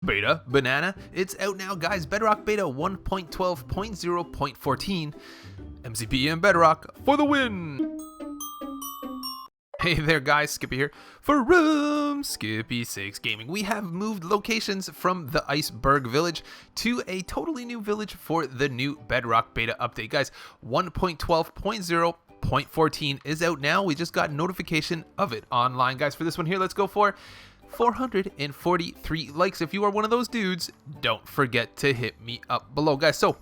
Beta banana, it's out now, guys. Bedrock beta 1.12.0.14. MCPE and Bedrock for the win. Hey there, guys, Skippy here for Skippy 6 Gaming. We have moved locations from the Iceberg Village to a totally new village for the new Bedrock beta update. Guys, 1.12.0.14 is out now. We just got notification of it online. Guys, for this one here, let's go for 443 likes. If you are one of those dudes, don't forget to hit me up below, guys. So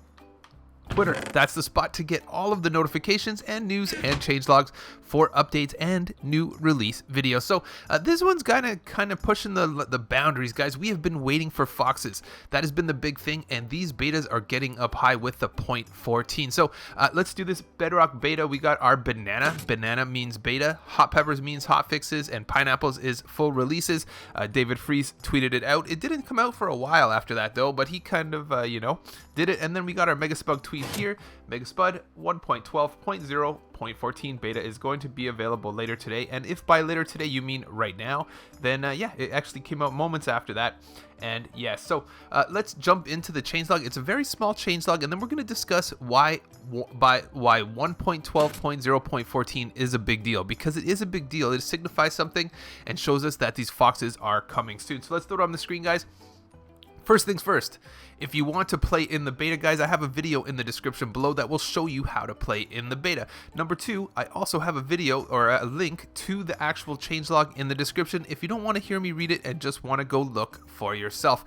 Twitter, that's the spot to get all of the notifications and news and changelogs for updates and new release videos. So this one's kind of pushing the boundaries, guys. We have been waiting for foxes. That has been the big thing, and these betas are getting up high with the 0.14. So let's do this Bedrock beta. We got our banana. Banana means beta. Hot peppers means hot fixes, and pineapples is full releases. David Freeze tweeted it out. It didn't come out for a while after that, though, but he kind of, did it. And then we got our Megaspug tweet here. Megaspud 1.12.0.14 beta is going to be available later today, and if by later today you mean right now, then yeah, it actually came out moments after that. And yeah, so let's jump into the changelog. It's a very small changelog, and then we're going to discuss why 1.12.0.14 is a big deal, because it is a big deal. It signifies something and shows us that these foxes are coming soon. So let's throw it on the screen, guys. First things first, if you want to play in the beta, guys, I have a video in the description below that will show you how to play in the beta. Number two, I also have a video or a link to the actual changelog in the description if you don't want to hear me read it and just want to go look for yourself.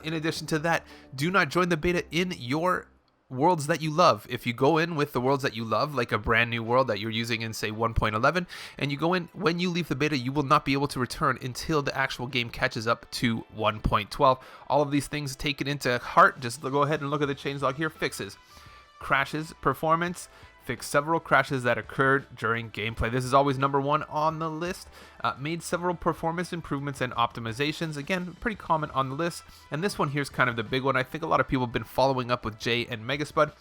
In addition to that, do not join the beta in your worlds that you love. If you go in with the worlds that you love, like a brand new world that you're using in, say, 1.11, and you go in, when you leave the beta, you will not be able to return until the actual game catches up to 1.12. All of these things taken into heart, just go ahead and look at the changelog here. Fixes, crashes, performance, fix several crashes that occurred during gameplay. This is always number one on the list. Made several performance improvements and optimizations. Again, pretty common on the list. And this one here is kind of the big one. I think a lot of people have been following up with Jay and Megaspud.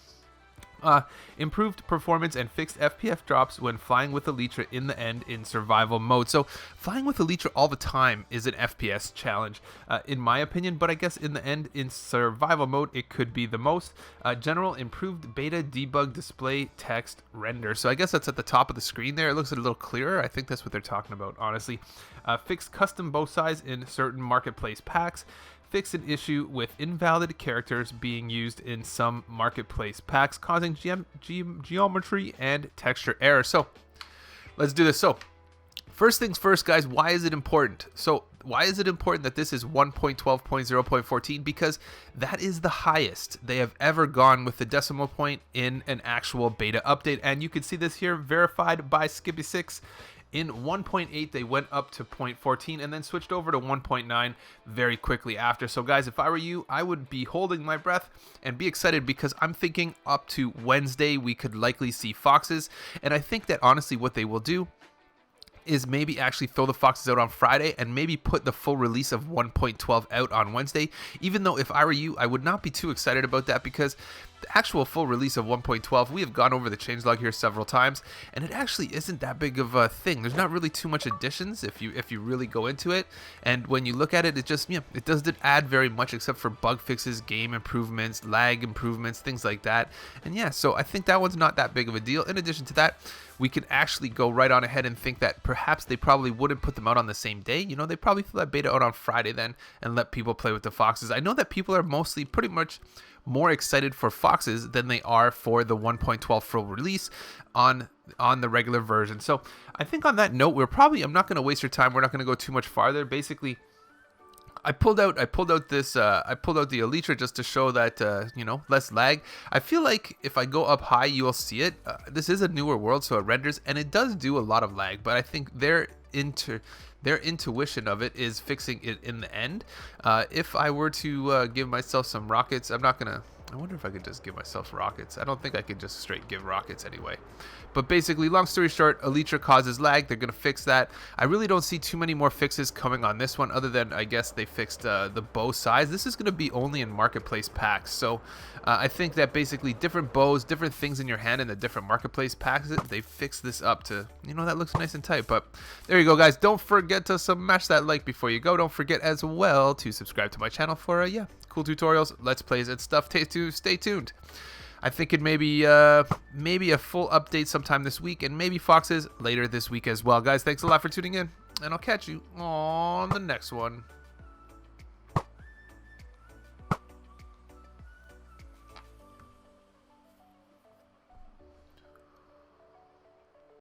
Improved performance and fixed FPS drops when flying with Elytra in the end in survival mode. So flying with Elytra all the time is an FPS challenge, in my opinion, but I guess in the end in survival mode it could be the most. General improved beta debug display text render. So I guess that's at the top of the screen there. It looks a little clearer. I think that's what they're talking about, honestly. Fixed custom bow size in certain marketplace packs. Fix an issue with invalid characters being used in some marketplace packs, causing geometry and texture error. So let's do this. So first things first, guys, why is it important? So why is it important that this is 1.12.0.14? Because that is the highest they have ever gone with the decimal point in an actual beta update. And you can see this here verified by Skippy 6. In 1.8, they went up to 0.14 and then switched over to 1.9 very quickly after. So guys, if I were you, I would be holding my breath and be excited, because I'm thinking up to Wednesday we could likely see foxes. And I think that honestly what they will do is maybe actually throw the foxes out on Friday and maybe put the full release of 1.12 out on Wednesday. Even though if I were you, I would not be too excited about that, because the actual full release of 1.12, we have gone over the changelog here several times, and it actually isn't that big of a thing. There's not really too much additions if you really go into it, and when you look at it, it just, it doesn't add very much except for bug fixes, game improvements, lag improvements, things like that. And yeah, so I think that one's not that big of a deal. In addition to that, we can actually go right on ahead and think that perhaps they probably wouldn't put them out on the same day. They probably throw that beta out on Friday then and let people play with the foxes. I know that people are mostly pretty much more excited for foxes than they are for the 1.12 full release on the regular version. So I think on that note, I'm not going to waste your time. We're not going to go too much farther. Basically, I pulled out the Elytra just to show that less lag. I feel like if I go up high, you will see it. This is a newer world, so it renders, and it does do a lot of lag, but I think their intuition of it is fixing it in the end. If I were to give myself some rockets, I'm not gonna I wonder if I could just give myself rockets. I don't think I could just straight give rockets anyway. But basically, long story short, Elytra causes lag. They're going to fix that. I really don't see too many more fixes coming on this one, other than I guess they fixed the bow size. This is going to be only in marketplace packs. So I think that basically different bows, different things in your hand in the different marketplace packs, they fixed this up to, you know, that looks nice and tight. But there you go, guys. Don't forget to smash that like before you go. Don't forget as well to subscribe to my channel for, yeah, cool tutorials, let's plays, and stuff. Stay tuned. I think it may be maybe a full update sometime this week, and maybe Foxes later this week as well. Guys, thanks a lot for tuning in, and I'll catch you on the next one.